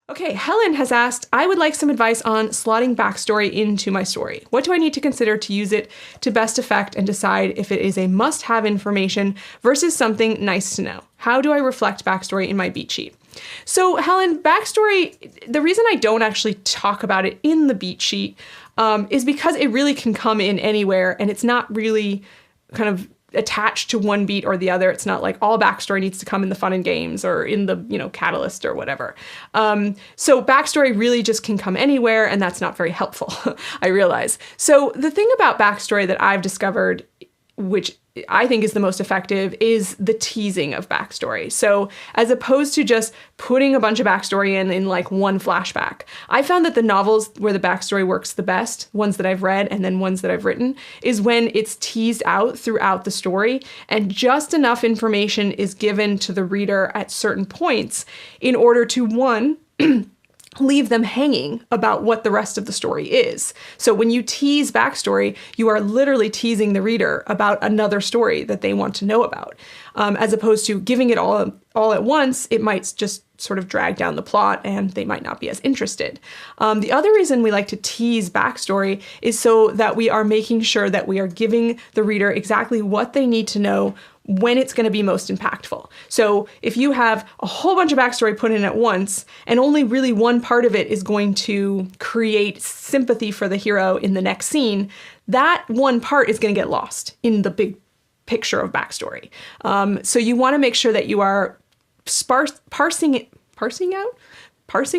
Okay, Helen has asked, I would like some advice on slotting backstory into my story. What do I need to consider to use it to best effect and decide if it is a must-have information versus something nice to know? How do I reflect backstory in my beat sheet? So Helen, backstory, the reason I don't actually talk about it in the beat sheet is because it really can come in anywhere and it's not really kind of attached to one beat or the other. It's not like all backstory needs to come in the fun and games or in the, catalyst or whatever. So backstory really just can come anywhere, and that's not very helpful, I realize. So the thing about backstory that I've discovered, which I think is the most effective, is the teasing of backstory. So as opposed to just putting a bunch of backstory in like one flashback, I found that the novels where the backstory works the best, ones that I've read and then ones that I've written, is when it's teased out throughout the story and just enough information is given to the reader at certain points in order to, one, leave them hanging about what the rest of the story is. So when you tease backstory, you are literally teasing the reader about another story that they want to know about. As opposed to giving it all at once, it might just sort of drag down the plot and they might not be as interested. The other reason we like to tease backstory is so that we are making sure that we are giving the reader exactly what they need to know when it's going to be most impactful. So if you have a whole bunch of backstory put in at once, and only really one part of it is going to create sympathy for the hero in the next scene, that one part is going to get lost in the big picture of backstory. So you want to make sure that you are parsing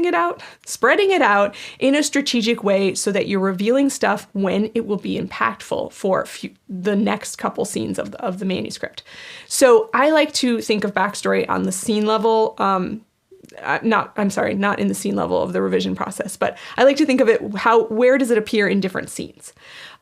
it out, spreading it out in a strategic way so that you're revealing stuff when it will be impactful for the next couple scenes of the manuscript. So I like to think of backstory on the scene level, not in the scene level of the revision process, but I like to think of it where does it appear in different scenes?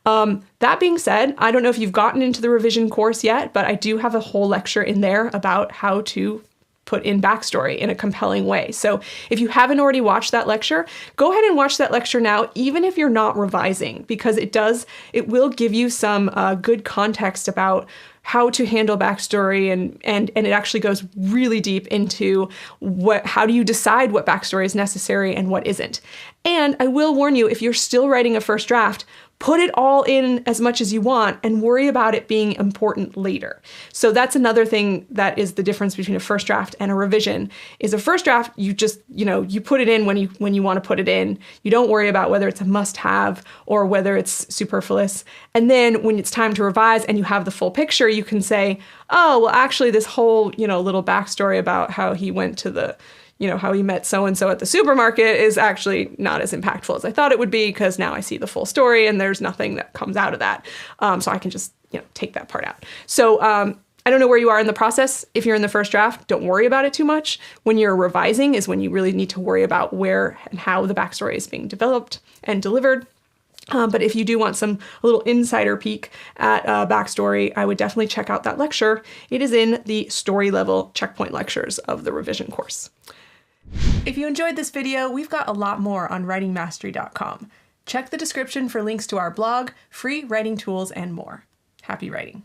That being said, I don't know if you've gotten into the revision course yet, but I do have a whole lecture in there about how to put in backstory in a compelling way. So if you haven't already watched that lecture, go ahead and watch that lecture now, even if you're not revising, because it will give you some good context about how to handle backstory, and it actually goes really deep into how do you decide what backstory is necessary and what isn't. And I will warn you, if you're still writing a first draft, put it all in as much as you want and worry about it being important later. So that's another thing that is the difference between a first draft and a revision. Is a first draft, you just, you put it in when you want to put it in. You don't worry about whether it's a must-have or whether it's superfluous. And then when it's time to revise and you have the full picture, you can say, oh, well, actually this whole, little backstory about how he went to how he met so-and-so at the supermarket is actually not as impactful as I thought it would be, because now I see the full story and there's nothing that comes out of that. So I can just, take that part out. So I don't know where you are in the process. If you're in the first draft, don't worry about it too much. When you're revising is when you really need to worry about where and how the backstory is being developed and delivered. But if you do want a little insider peek at backstory, I would definitely check out that lecture. It is in the story level checkpoint lectures of the revision course. If you enjoyed this video, we've got a lot more on writingmastery.com. Check the description for links to our blog, free writing tools, and more. Happy writing.